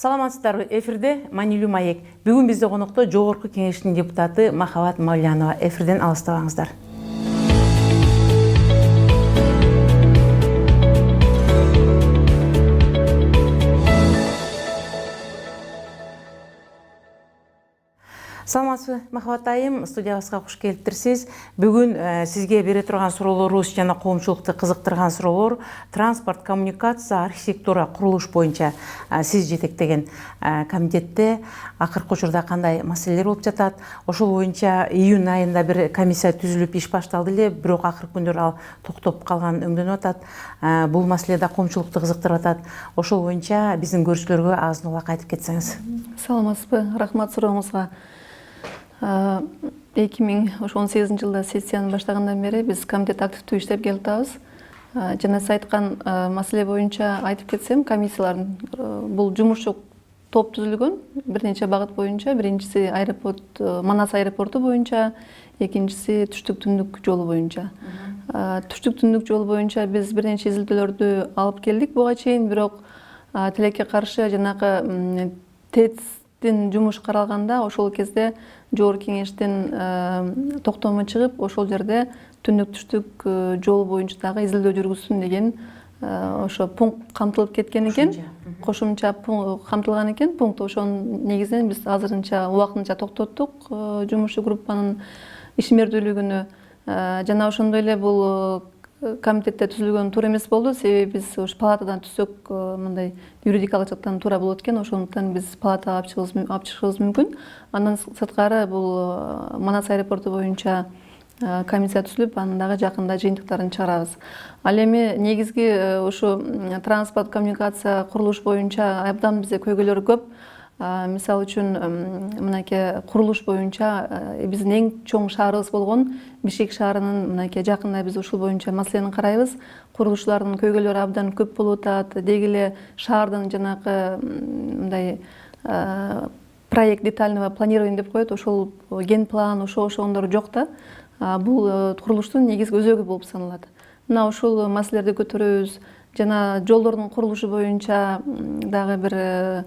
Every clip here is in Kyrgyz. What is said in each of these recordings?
Саламатсыздарбы, эфирде Манилүү Маек. Бүгүн бизде конокто Жогорку Кеңештин депутаты Махабат Мавлянова. Эфирден алыстабаңыздар. Саламатсызбы, Махабат айым, студиябызга куш келиптирсиз. Бүгүн сизге бере турган суроолорубуз жана коомчулукту кызыктырган суроолор транспорт, коммуникация, архитектура, курулуш боюнча сиз жетектеген комитетте акыркы учурда кандай маселелер болуп жатат. Ошол боюнча июнь айында бир комиссия түзүлүп иш башталды эле, бирок акыркы күндөр ал токтоп калган өңдөнүп атат. Бул маселе да коомчулукту кызыктырып атат. Ошол боюнча биздин көрүүчүлөргө азын улак айтып кетсеңиз. Саламатсызбы, рахмат сурооңузга. 2018 жылда сессияны баштагандан бери биз комитет активдүү иштеп келатабыз. Жана сиз айткан маселе боюнча айтып кетсем, комиссиялардын бул жумушчу топ түзүлгөн бир нече багыт боюнча. Биринчиси аэропорт, Манас аэропорту боюнча, экинчиси түштүк-түндүк жолу боюнча. Түштүк-түндүк жолу боюнча биз бир нече изилдөөлөрдү алып келдик буга чейин, бирок тилекке каршы жанагы ТЭЦтин жумуш каралганда ошол кезде Жогорку Кеңештин токтому чыгып, ошол жерде түндүк-түштүк жол боюнча дагы изилдөө жүргүзсүн деген ошо пункт камтылып кеткен экен. Кошумча камтылган экен пункт. Ошонун негизинен биз азырынча убактынча токтоттук жумушчу группанын ишмердүүлүгүнү. Жана ошондой эле бул комитетте түзүлгөн туура эмес болду, себеби биз ушу палатадан түзсөк мындай юридикалык жактан туура болот экен, ошондуктан биз палатага алып чыгышыбыз мүмкүн. Андан сырткары бул Манас аэропорту боюнча комиссия түзүлүп, анын дагы жакында жыйынтыктарын чыгарабыз. Ал эми негизги ушу транспорт, коммуникация, курулуш боюнча абдан бизде көйгөйлөр көп. Мисалы үчүн мынакей курулуш боюнча биздин эң чоң шаарыбыз болгон Бишкек шаарынын мынакей жакында биз ушул боюнча маселени карайбыз. Курулушлардын көйгөйлөрү абдан көп болуп атат. Деги эле шаардын жанагы мындай проект детального планирования деп коет, ошол ген план, ошондор жок да. Бул курулуштун негизги өзөгү болуп саналат. Мына ушул маселелерди көтөрөбүз. Жана жолдордун курулушу боюнча дагы бир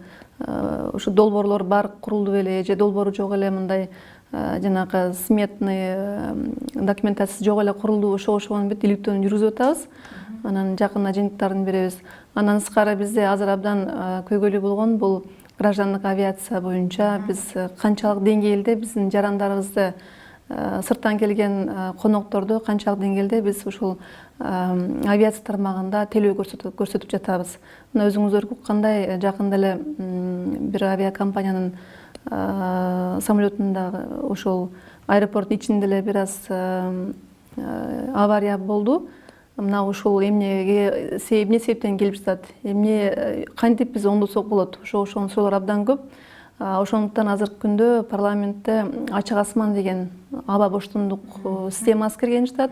ушу долбоорлор бар курулду беле же долбоору жок эле, мындай жанагы сметный документация жок эле курулду, ошону бүт иликтөөнү жүргүзүп атабыз. Анан жакында жыйынтыктарын беребиз. Андан сырткары бизде азыр абдан көйгөйлүү болгон бул граждандык авиация боюнча биз канчалык деңгээлде биздин жарандарыбызды, сырттан келген конокторду канчалык деңгээлде биз ушул авиация тармагында телөө көрсөтүп жатабыз. Мына өзүңүздөр уккандай, жакында эле бир авиакомпаниянын самолетунда ошол аэропорттун ичинде эле бир аз авария болду. Мына ушул эмне себептен келип жатат, эмне кантип биз оңдосок болот, ошонун суроолору абдан көп. Ошондуктан азыркы күндө парламентте ачык асман деген аба боштондук системасы кирген жатат.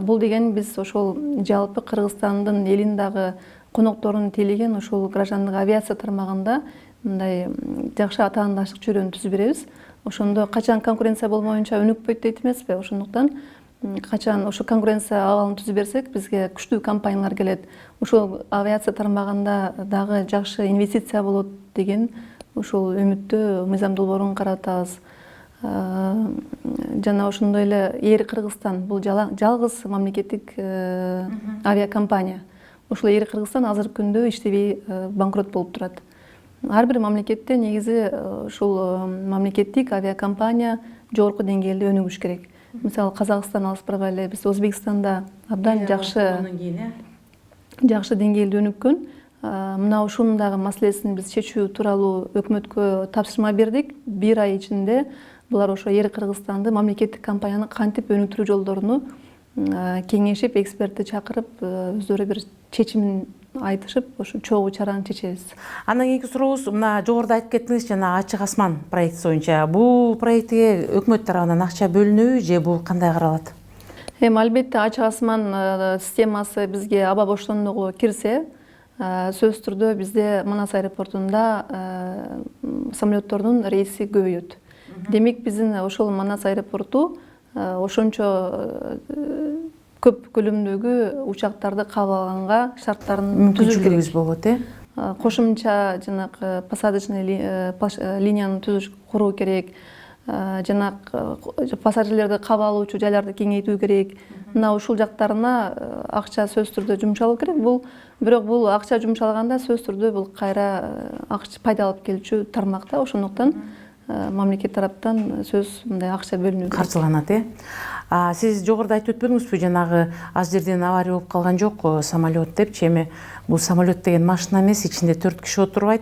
Бул деген биз ошол жалпы Кыргызстандын элин дагы конокторун тейлеген ошол граждандык авиация тармагында мындай жакшы атаандаштык чөйрөнү түзүп беребиз. Ошондо качан конкуренция болмоюнча өнүкпөйт дейт эмеспи? Ошондуктан качан ошо конкуренция абалын түзүп берсек, бизге күчтүү компаниялар келет. Ошол авиация тармагында дагы жакшы инвестиция болот деген ушул үмүттө мыйзам долбоорун карап атабыз. Жана ошондой эле Эйр Кыргызстан бул жалгыз мамлекеттик авиакомпания. Ушул Эйр Кыргызстан азыркы күндө иштебей банкрот болуп турат. Ар бир мамлекетте негизи ушул мамлекеттик авиакомпания жогорку деңгээлде өнүгүш керек. Мисалы Казакстан алып барбайлы, биз Өзбекстанда абдан жакшы деңгээлде өнүккөн. Мына ушунун дагы маселесин биз чечүү тууралуу өкмөткө тапшырма бердик. 1 ай ичинде булар ошо Эйр Кыргызстанды мамлекеттик компанияны кантип өнүктүрүү жолдоруну кеңешип, экспертти чакырып, өздөрү бир чечимин айтышып, ошо чогуу чараны чечебиз. Андан кийинки сурообуз, мына жогоруда айтып кеттиңиз жана ачык асман проекти боюнча. Бул проектке өкмөт тарабынан акча бөлүнөбү же бул кандай каралат? Албетте ачык асман системасы бизге аба боштондугу кирсе, сөзсүз түрдө бизде Манас аэропортунда самолеттордун рейси көбөйөт. Демек биздин ошол Манас аэропорту ошончо көп көлөмдөгү учактарды кабыл алганга шарттарын мүмкүнчүлүгүбүз болот, кошумча жанагы посадочный линияны түзүш куруу керек, жанагы пассажирлерди кабыл алуучу жайларды кеңейтүү керек. Мына ушул жактарына акча сөзсүз түрдө жумшалуу керек. Бирок бул акча жумшалганда сөзсүз түрдө бул кайра пайда алып келчү тармак да. Ошондуктан мамлекет тараптан сөз мындай акча бөлүнүү керек. Каржыланат, Сиз жогоруда айтып өтпөдүңүзбү, жанагы аз жерден авария болуп калган жок самолет депчи. Эми бул самолет деген машина эмес, ичинде 4 киши отурбайт.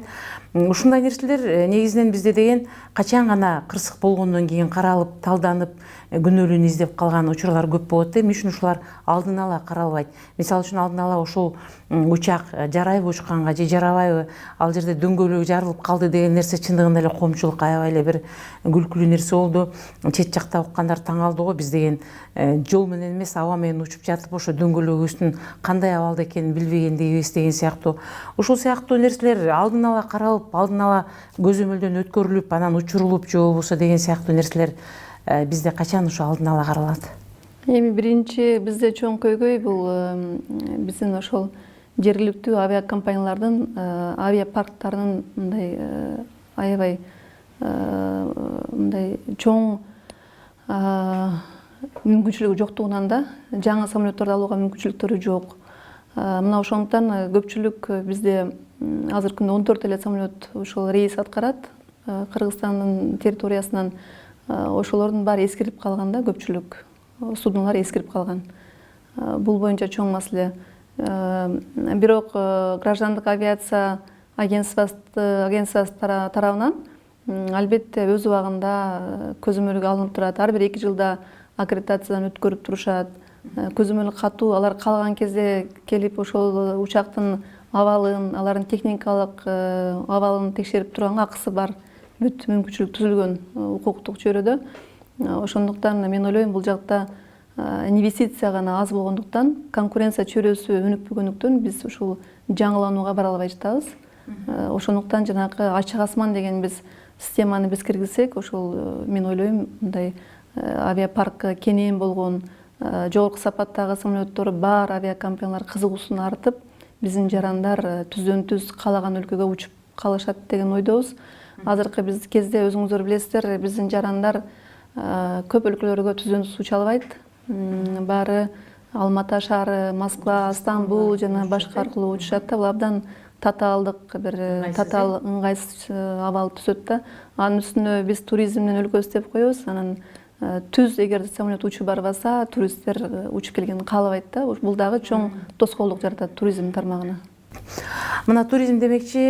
Ушундай нерселер негизинен бизде деген качан гана кырсык болгондон кийин каралып, талданып, күнөөлүүнү издеп калган учурлар көп болот. Эмне үчүн ушулар алдын ала каралбайт? Мисалы үчүн алдын ала ошол учак жарайбы учканга же жарабайбы, ал жерде дөңгөлөк жарылып калды деген нерсе чындыгында эле коомчулукка аябай эле бир күлкүлүү нерсе болду. Чет жакта уккандар таң калды го, биз деген жол менен эмес, аба менен учуп жатып ошо дөңгөлөгүбүздүн кандай абалда экенин билбеген дейбиз деген сыяктуу. Ушул сыяктуу нерселер алдын ала каралып, алдын ала көзөмөлдөн өткөрүлүп, анан учурулуп же болбосо деген сыяктуу нерселер бизде качан ушу алдын ала каралат? Эми биринчи бизде чоң көйгөй бул биздин ошол жергиликтүү авиакомпаниялардын авиапарктарынын мындай аябай мындай чоң мүмкүнчүлүгү жоктугунан да, жаңы самолетторду алууга мүмкүнчүлүктөрү жок. Мына ошондуктан көпчүлүк бизде азыркы күндө 14 эле самолет ошол рейс аткарат Кыргызстандын территориясынан. Ошолордун баары эскирип калган да, көпчүлүк суднолор эскирип калган. Бул боюнча чоң маселе. Бирок граждандык авиация агентствосы тарабынан албетте өз убагында көзөмөлгө алынып турат. Ар бир 2 жылда аккредитациядан өткөрүп турушат. Көзөмөл катуу, алар каалаган кезде келип ошол учактын абалын, алардын техникалык абалын текшерип турганга акысы бар. Бүт мүмкүнчүлүк түзүлгөн укуктук чөйрөдө. Ошондуктан мен ойлойм, бул жакта инвестиция гана аз болгондуктан, конкуренция чөйрөсү өнүкпөгөндүктөн биз ушул жаңыланууга бара албай жатабыз. Ошондуктан жанагы ачык асман деген биз системаны биз киргизсек, ошол мен ойлойм мындай авиапарк кенен болгон, жогорку сапаттагы самолеттор бар авиакомпаниялар кызыгуусун артып, биздин жарандар түздөн түз каалаган өлкөгө учуп калышат деген ойдобуз. Азыркы биз кезде өзүңүздөр билесиздер, биздин жарандар көп өлкөлөргө түздөн түз уча албайт. Баары Алматы шаары, Москва, Стамбул жана башка аркылуу учушат да. Бул абдан татаалдык бир татаал ыңгайсыз абал түзөт да. Анын үстүнө биз туризмдин өлкөсү деп коебуз. Анан түз эгер самолет учуп барбаса, туристтер учуп келгенин каалабайт да. Бул дагы чоң тоскоолдук жаратат туризм тармагына. Мына туризм демекчи,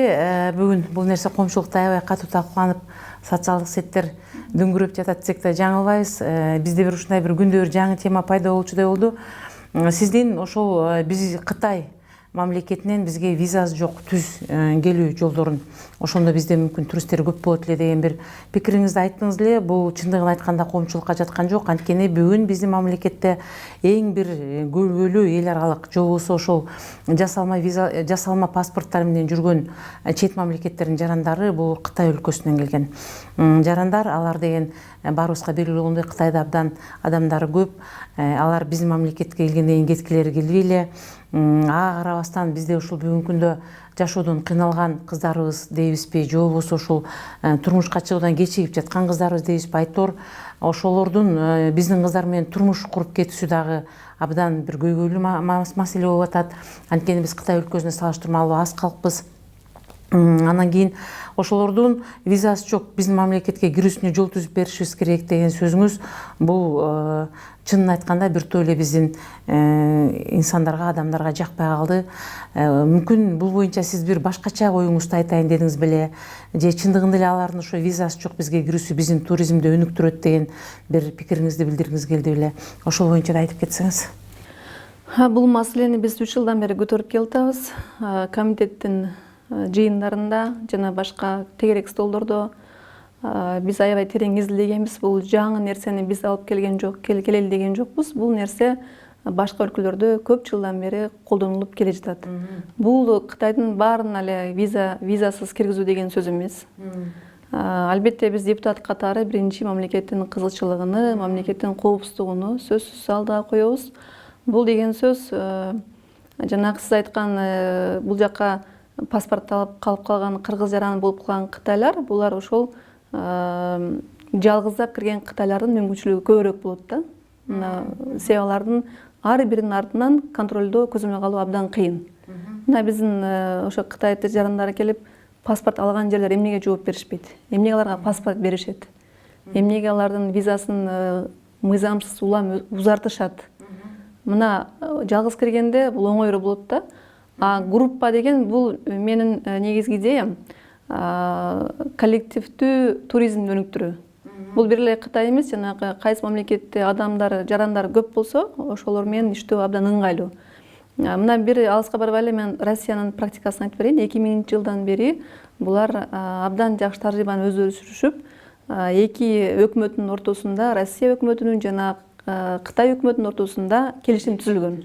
бүгүн бул нерсе коомчулукта аябай катуу талкууланып, социалдык сеттер дөңгөрөп жатат десек да жаңылбайбыз. Бизде бир ушундай бир күндө бир жаңы тема пайда болчудай болду. Сиздин ошол биз Кытай мамлекетинен бизге визасы жок түз келүү жолдорун, ошондо бизде мүмкүн туристтер көп болот эле деген бир пикириңизди айттыңыз эле. Бул чындыгын айтканда коомчулукка жаткан жок. Анткени бүгүн биздин мамлекетте эң бир көбөлүү эл аралык же болбосо ошол жасалма паспорттар менен жүргөн чет мамлекеттердин жарандары бул Кытай өлкөсүнөн келген жарандар. Алар деген баарыбызга белгилүү болгондой Кытайда абдан адамдары көп. Алар биздин мамлекетке келгенден кийин кеткилери келбей эле. Ага карабастан бизде ушул бүгүнкү күндө жашоодон кыйналган кыздарыбыз дейбизби, же болбосо ушул турмушка чыгуудан кечигип жаткан кыздарыбыз дейбизби, айтор ошолордун биздин кыздар менен турмуш куруп кетүүсү дагы абдан бир көйгөйлүү маселе болуп атат. Анткени биз Кытай өлкөсүнө салыштырмалуу аз калкпыз. Анан кийин ошолордун визасы жок, биздин мамлекетке кирүүсүнө жол түзүп беришибиз керек деген сөзүңүз бул чынын айтканда бир топ эле биздин инсандарга, адамдарга жакпай калды. Мүмкүн бул боюнча сиз бир башкача оюңузду айтайын дедиңиз беле, же чындыгында эле алардын ошо визасы жок, бизге кирүүсү биздин туризмди өнүктүрөт деген бир пикириңизди билдиргиңиз келди беле? Ошол боюнча да айтып кетсеңиз. Бул маселени биз 3 жылдан бери көтөрүп келатабыз. Комитеттин жыйындарында жана башка тегерек столдордо биз аябай терең изилдегенбиз. Бул жаңы нерсени биз алып келген жок, келели деген жокпуз. Бул нерсе башка өлкөлөрдө көп жылдан бери колдонулуп келе жатат. Бул Кытайдын баарына эле визасыз киргизүү деген сөз эмес. Албетте биз депутат катары биринчи мамлекеттин кызыкчылыгыны, мамлекеттин коопсуздугуну сөзсүз алдыга коебуз. Бул деген сөз жанагы сиз айткан бул жака паспорт алып калып калган кыргыз жараны болуп калган кытайлар, булар ошол жалгыздап кирген кытайлардын мүмкүнчүлүгү көбүрөөк болот да. Себеби алардын ар биринин артынан контролдоо, көзөмөл алуу абдан кыйын. Мына биздин ошо Кытай жарандары келип паспорт алган жерлер эмнеге жооп беришпейт? Эмнеге аларга паспорт беришет? Эмнеге алардын визасын мыйзамсыз улам узартышат? Мына жалгыз киргенде бул оңойроо болот да. А группа деген бул менин негизги идеям коллективдүү туризмди өнүктүрүү. Бул бир эле Кытай эмес, жанагы кайсы мамлекетте адамдар, жарандар көп болсо, ошолор менен иштөө абдан ыңгайлуу. Мына бир алыска барбай эле мен Россиянын практикасын айтып берейин. 2000-жылдан бери булар абдан жакшы тажрыйбаны өздөрү сүрүшүп, эки өкмөттүн ортосунда, Россия өкмөтүнүн жана Кытай өкмөтүнүн ортосунда келишим түзүлгөн.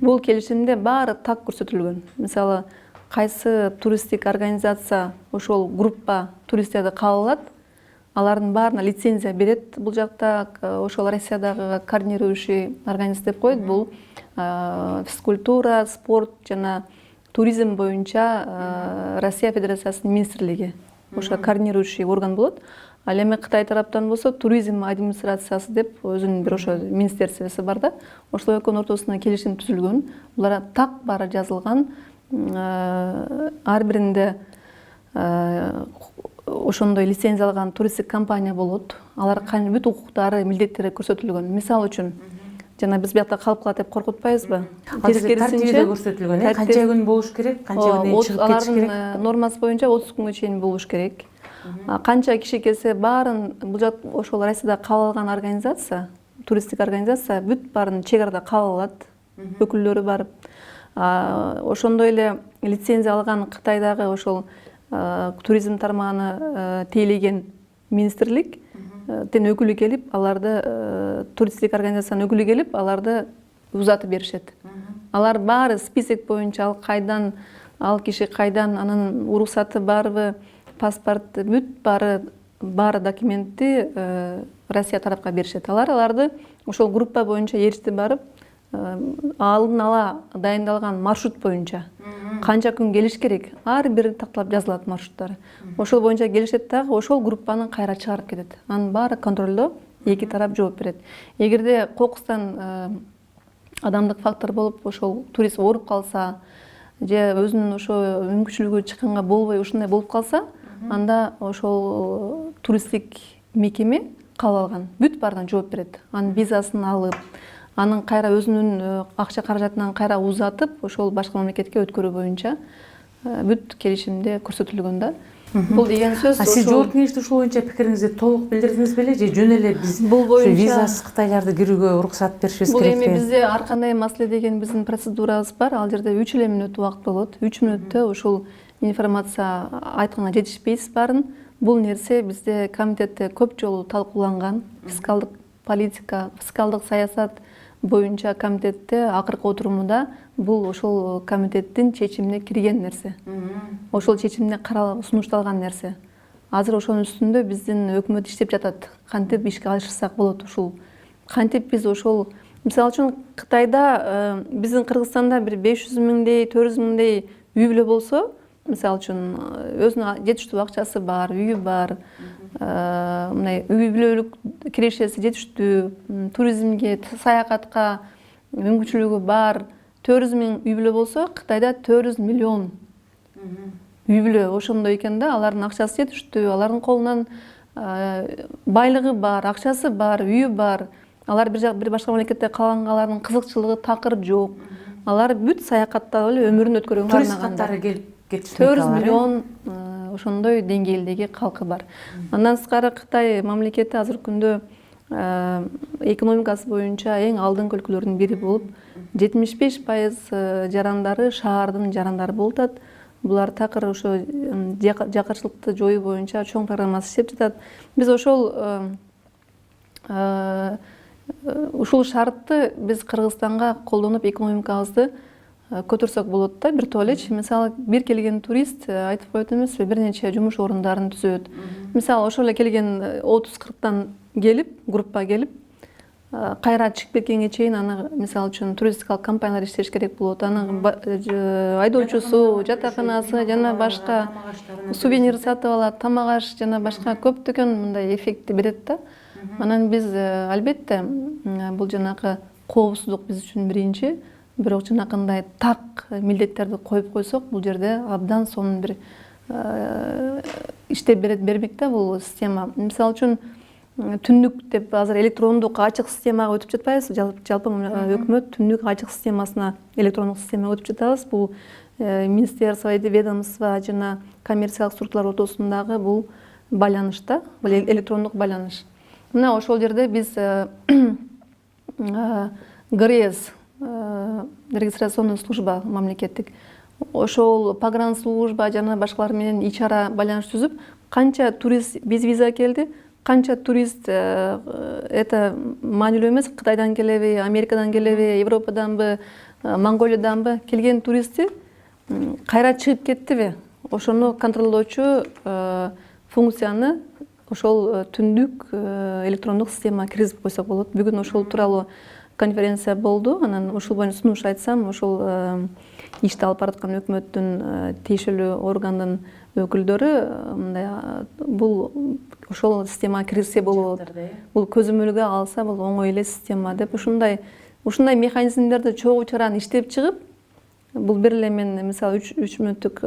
Бул келишимде баары так көрсөтүлгөн. Мисалы, кайсы туристтик организация ошол группа туристтерди кабыл алат, алардын баарына лицензия берет. Бул жакта ошол Россиядагы координирующий организация деп коет. Бул физкультура, спорт жана туризм боюнча Россия Федерациясынын министрлиги. Ошо координирующий орган болот. Ал эми Кытай тараптан болсо туризм администрациясы деп өзүнүн бир ошо министерствоси бар да. Ошол экөөнүн ортосунда келишим түзүлгөн. Булар так баары жазылган. Ар биринде ошондой лицензия алган туристтик компания болот. Алар бүт укуктары, милдеттери көрсөтүлгөн. Мисалы үчүн жана биз биякта калып калат деп коркутпайбызбы? Тартибиде көрсөтүлгөн, канча күн болуш керек, канча күндөн чыгып кетиш керек? Алардын нормасы боюнча 30 күнгө чейин болуш керек. Канча киши келсе, баарын бул жак ошол Россияда кабыл алган организация, туристтик организация бүт баарын чек арада кабыл алат, өкүлдөрү барып. Ошондой эле лицензия алган Кытайдагы ошол туризм тармагына тейлеген министрлик тен өкүлү келип, аларды туристтик организациянын өкүлү келип, аларды узатып беришет. Алар баары список боюнча ал киши кайдан, анын уруксаты барбы, паспорт, бүт баары документти Россия тарапка беришет. Аларды ошол группа боюнча ээрчити барып, алдын ала дайындалган маршрут боюнча канча күн келиш керек, ар бир такталап жазылат маршруттары. Ошол боюнча келишет дагы, ошол группаны кайра чыгарып кетет. Анын баары контролдо, эки тарап жооп берет. Эгерде кокустан адамдык фактор болуп, ошол турист ооруп калса, же өзүнүн ошо мүмкүнчүлүгү чыкканга болбой ушундай болуп калса, анда ошол туристтик мекеме кабыл алган бүт баарынан жооп берет. Анын визасын алып, анын кайра өзүнүн акча каражатынан кайра узатып, ошол башка мамлекетке өткөрүү боюнча бүт келишимде көрсөтүлгөн да. Бул деген сөз. Сиз жогорку кеңеште ушул боюнча пикириңизди толук билдирдиңиз беле же жөн эле биз бул боюнча визасыз Кытайларды кирүүгө уруксат беришибиз керек? Бул эми бизде ар кандай маселе деген биздин процедурабыз бар. Ал жерде 3 эле мүнөт убакыт болот. 3 мүнөттө ушул информация айтканга жетишпейсиз баарын. Бул нерсе бизде комитетте көп жолу талкууланган. Фискалдык политика, фискалдык саясат боюнча комитетте акыркы отурумунда бул ошол комитеттин чечимине кирген нерсе. Ошол чечимде каралып сунушталган нерсе. Азыр ошонун үстүндө биздин өкмөт иштеп жатат. Кантип ишке ашырсак болот ушул. Кантип биз ошол, мисалы үчүн Кытайда биздин Кыргызстанда бир 500 миңдей, 400 миңдей үй бүлө болсо, мисалы үчүн өзүнүн жетиштүү акчасы бар, үйү бар, мындай үй бүлөлүк кирешеси жетиштүү, туризмге, саякатка мүмкүнчүлүгү бар 400 миң үй бүлө болсо, Кытайда 400 миллион үй бүлө ошондой экен да. Алардын акчасы жетиштүү, алардын колунан байлыгы бар, акчасы бар, үйү бар. Алар бир башка мамлекетте калганга алардын кызыкчылыгы такыр жок. Алар бүт саякаттап эле өмүрүн өткөргөнгө турист каттары келип кетишет. 400 миллион ошондой деңгээлдеги калкы бар. Андан тышкары Кытай мамлекети азыркы күндө экономикасы боюнча эң алдыңкы өлкөлөрдүн бири болуп, 75% жарандары шаардын жарандары болуп атат. Булар такыр ошо жакырчылыкты жоюу боюнча чоң программасы иштеп жатат. Биз ушул шартты биз Кыргызстанга колдонуп экономикабызды көтөрсөк болот да, бир топ элечи. Мисалы, бир келген турист айтып коет эмеспи, бир нече жумуш орундарын түзөт. Мисалы, ошол эле келген 30-40тан келип, группа келип, кайра чыгып кеткенге чейин аны мисалы үчүн туристикалык компаниялар иштеш керек болот. Анын айдоочусу, жатаканасы жана башка сувенир сатып алат, тамак аш жана башка көптөгөн мындай эффектти берет да. Анан биз албетте бул жанагы коопсуздук биз үчүн биринчи, бирок жанакындай так милдеттерди коюп койсок, бул жерде абдан сонун бир иштеп бермек да бул система. Мисалы үчүн түндүк деп азыр электрондук ачык системага өтүп жатпайбызбы? Жалпы өкмөт түндүк ачык системасына, электрондук системага өтүп жатабыз. Бул министерство, ведомство жана коммерциялык структуралар ортосундагы бул байланышта, бул электрондук байланыш. Мына ошол жерде биз ГРЭС, регистрационный служба мамлекеттик, ошол погранслужба жана башкалар менен ич-ара байланыш түзүп, канча турист без виза келди, канча турист это маанилүү эмес, Кытайдан келеби, Америкадан келеби, Европаданбы, Монголияданбы келген туристти кайра чыгып кеттиби? Ошону контролдоочу функцияны ошол түндүк электрондук системага киргизип койсок болот. Бүгүн ошол тууралуу конференция болду. Анан ошол боюнча сунуш айтсам, ошол ишти алып бараткан өкмөттүн тиешелүү органдын өкүлдөрү мындай бул ошол системага киргизсе болот. Бул көзөмөлгө алса бул оңой эле система деп ушундай механизмдерди чогуу чаран иштеп чыгып, бул бир эле мен мисалы 3 мүнөттүк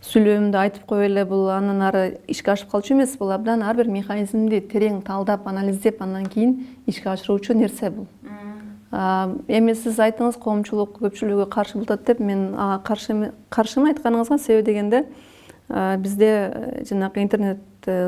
сүйлөмдү айтып коюп эле бул андан ары ишке ашып калчу эмес, бул абдан ар бир механизмди терең талдап, анализдеп, андан кийин ишке ашыруучу нерсе бул. Эми сиз айттыңыз, коомчулук көпчүлүгү каршы болот деп, мен каршымы айтканыңызга себеби дегенде бизде жанагы интернет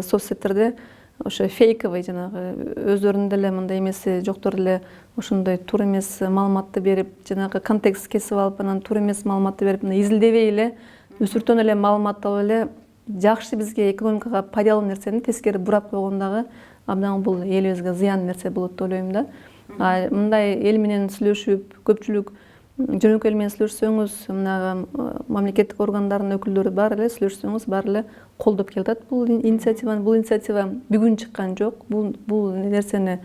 соцсеттерде ошо фейковый жанагы өздөрүнүн деле мындай эмеси жоктор эле ошондой туура эмес маалыматты берип, жанагы контекст кесип алып, анан туура эмес маалыматты берип, изилдебей эле үсүртөн эле маалымат алып эле жакшы бизге экономикага пайдалуу нерсени тескери бурап койгон дагы абдан бул элибизге зыян нерсе болот деп ойлойм да. Мындай эл менен сүйлөшүп, көпчүлүк жөнөкөй эл менен сүйлөшсөңүз, мына мамлекеттик органдардын өкүлдөрү баары эле сүйлөшсөңүз, баары эле колдоп келатат бул инициативаны. Бул инициатива бүгүн чыккан жок. Бул нерсени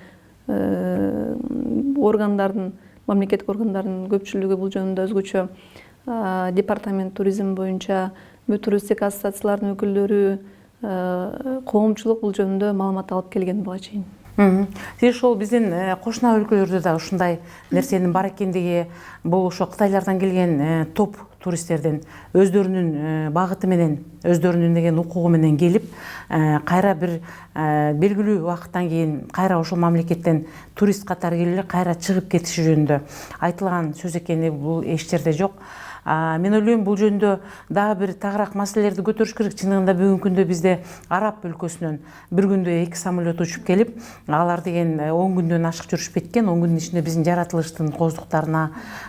органдардын, мамлекеттик органдардын көпчүлүгү бул жөнүндө өзгөчө департамент туризм боюнча туристтик ассоциациялардын өкүлдөрү, коомчулук бул жөнүндө маалымат алып келген буга чейин. Сиз ошол биздин кошуна өлкөлөрдө да ушундай нерсенин бар экендиги, бул ошо Кытайлардан келген топ туристтердин өздөрүнүн багыты менен, өздөрүнүн деген укугу менен келип, кайра бир белгилүү убакыттан кийин кайра ошол мамлекеттен турист катары келип эле кайра чыгып кетиши жөнүндө айтылган сөз экени бул эч жерде жок. Мен ойлойм, бул жөнүндө дагы бир тагыраак маселелерди көтөрүш керек. Чынында бүгүнкү күндө бизде Араб өлкөсүнөн бир күндө 2 самолет учуп келип, алар деген 10 күндөн ашык жүрүшпөйт экен. 10 күндүн ичинде биздин жаратылыштын коздуктарына,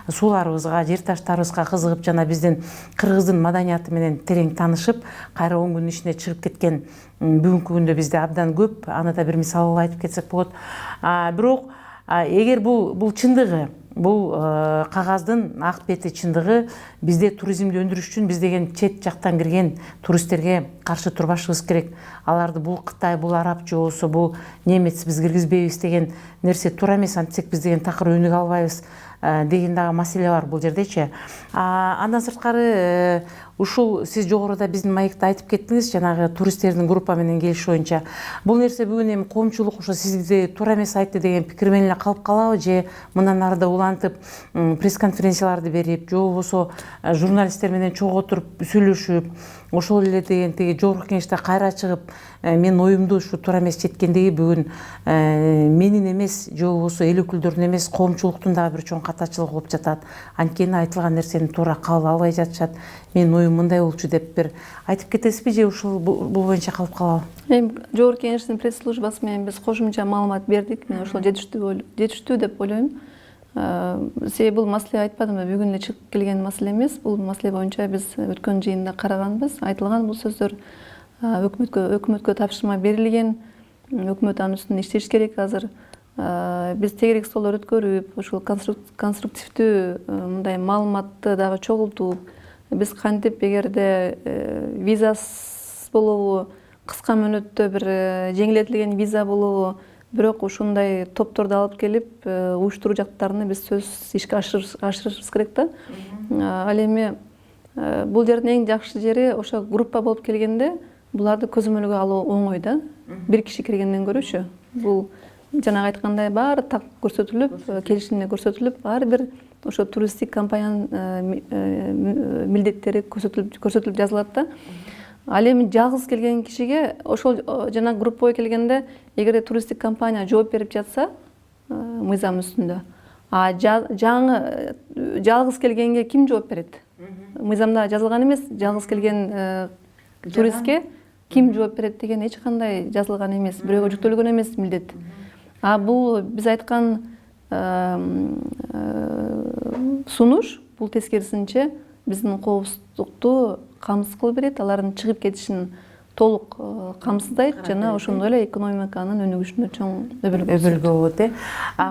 сууларыбызга, жер таштарыбызга кызыгып, жана биздин кыргыздын маданияты менен терең таанышып, кайра 10 күндүн ичинде чыгып кеткен бүгүнкү күндө бизде абдан көп. Аны да бир мисал айтып кетсек болот. Бирок эгер бул чындыгы, бул кагаздын ак бети чындыгы, бизде туризмди өндүрүш үчүн биз деген чет жактан кирген туристтерге каршы турбашыбыз керек. Аларды бул Кытай, бул араб же болсо бул немец биз киргизбейбиз деген нерсе туура эмес. Антсек биз деген такыр өнүгө албайбыз деген дагы маселе бар бул жердечи. Андан сырткары ушул сиз жогоруда биздин маекте айтып кеттиңиз, жанагы туристтердин группа менен келиши боюнча. Бул нерсе бүгүн эми коомчулук ошо сизди туура эмес айтты деген пикир менен эле калып калабы, же мындан ары да улантып пресс-конференцияларды берип, же болбосо журналисттер менен чогуу отуруп сүйлөшүп, ошол эле деген тиги жогорку кеңеште кайра чыгып, мен оюмду ушу туура эмес жеткендиги бүгүн менин эмес, же болбосо эл өкүлдөрүнүн эмес, коомчулуктун дагы бир чоң катачылыгы болуп жатат. Анткени айтылган нерсени туура кабыл албай жатышат. Менин оюм мындай болчу деп бир айтып кетесизби, же ушул бул боюнча калып калабы? Эми жогорку кеңештин пресс службасы менен биз кошумча маалымат бердик. Мен ошол жетиштүү деп ойлойм. Себеби бул маселе айтпадымбы, бүгүн эле чыгып келген маселе эмес. Бул маселе боюнча биз өткөн жыйында караганбыз. Айтылган бул сөздөр өкмөткө тапшырма берилген. Өкмөт анын үстүндө иштеш керек азыр. Биз тегерек столдор өткөрүп, ошол конструктивдүү мындай маалыматты дагы чогултуп, биз кантип эгерде визасыз болобу, кыска мөөнөттө бир жеңилдетилген виза болобу, бирок ушундай топторду алып келип уюштуруу жактарына биз сөзсүз ишке ашырышыбыз керек да. Ал эми бул жердин эң жакшы жери ошо группа болуп келгенде буларды көзөмөлгө алуу оңой да. Бир киши киргенден көрүүчү. Бул жанагы айткандай баары так көрсөтүлүп, келишимде көрсөтүлүп, ар бир ошо туристтик компаниянын милдеттери көрсөтүлүп жазылат да. Ал эми жалгыз келген кишиге ошол жана группага келгенде эгерде туристтик компания жооп берип жатса мыйзам үстүндө, жаңы жалгыз келгенге ким жооп берет? Мыйзамда жазылган эмес, жалгыз келген туристке ким жооп берет деген эч кандай жазылган эмес, бирөөгө жүктөлгөн эмес милдет. Бул биз айткан сунуш бул тескерисинче биздин коопсуздукту камсыз кылып берет, алардын чыгып кетишин толук камсыздайт жана ошондой эле экономиканын өнүгүшүнө чоң өбөлгө болот.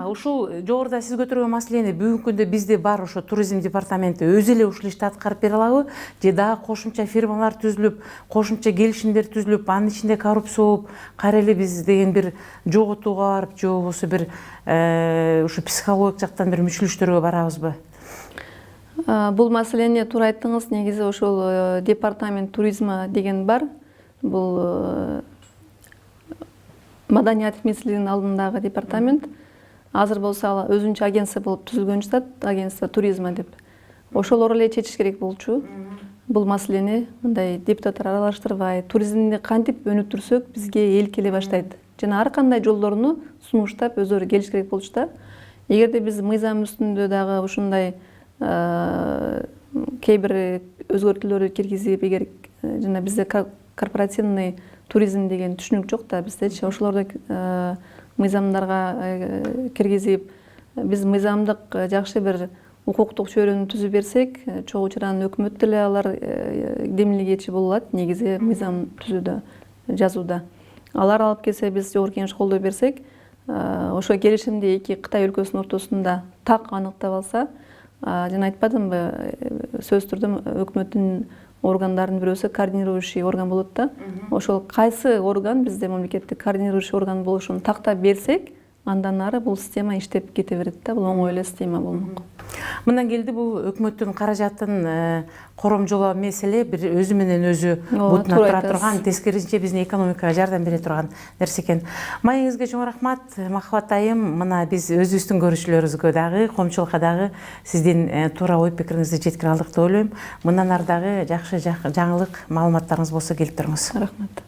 Ушул жогоруда сиз көтөргөн маселени бүгүнкү күндө бизде бар ошо туризм департаменти өзү эле ушул ишти аткарып бере алабы, же дагы кошумча фирмалар түзүлүп, кошумча келишимдер түзүлүп, анын ичинде коррупция болуп, кайра эле биз деген бир жоготууга барып, же болбосо бир ушу психологик жактан бир мүчүлүштөргө барабызбы? Бул маселени туура айттыңыз. Негизи ошол департамент туризма деген бар. Бул маданият министрлигинин алдындагы департамент. Азыр болсо өзүнчө агентство болуп түзүлгөн жатат, агентство туризма деп. Ошолор эле чечиш керек болчу. Бул маселени мындай депутаттар аралаштырбай, туризмди кантип өнүктүрсөк бизге эл келе баштайт. Жана ар кандай жолдоруну сунуштап өздөрү келиш керек болчу да. Эгерде биз мыйзам үстүндө дагы ушундай кээ бир өзгөртүүлөрдү киргизип, эгер жана бизде корпоративный туризм деген түшүнүк жок да, биздечи ошолорду мыйзамдарга киргизип, биз мыйзамдык жакшы бир укуктук чөйрөнү түзүп берсек, чогуу чыраан өкмөт деле алар демилгечи болот негизи мыйзам түзүүдө, жазууда. Алар алып келсе, биз жогорку кеңеш колдоо берсек, ошо келишимди эки Кытай өлкөсүнүн ортосунда так аныктап алса, жана айтпадымбы, сөзсүз түрдө өкмөттүн органдарынын бирөөсү координирующий орган болот да. Ошол кайсы орган бизде мамлекеттик координирующий орган болушун тактап берсек, андан ары бул система иштеп кете берет да. Бул оңой эле система болмок. Мындан келди бул өкмөттүн каражатын коромжолоо маселе бир өзү менен өзү бутуна тура турган, тескерисинче биздин экономикага жардам бере турган нерсе экен. Маегиңизге чоң рахмат, Махабат айым. Мына биз өзүбүздүн көрүүчүлөрүбүзгө дагы, коомчулукка дагы сиздин туура ой пикириңизди жеткире алдык деп ойлойм. Мындан ары дагы жакшы жаңылык, маалыматтарыңыз болсо келип туруңуз. Рахмат.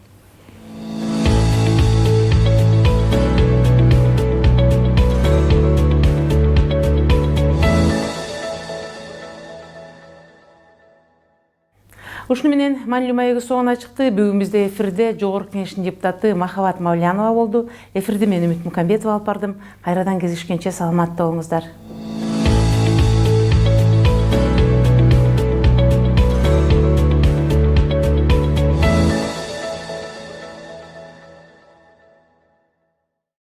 Ушуну менен маанилүү маегибиз соңуна чыкты. Бүгүн бизде эфирде Жогорку Кеңештин депутаты Махабат Мавлянова болду. Эфирди мен Үмүт Мукамбетова алып бардым. Кайрадан кездешкенче саламатта болуңуздар.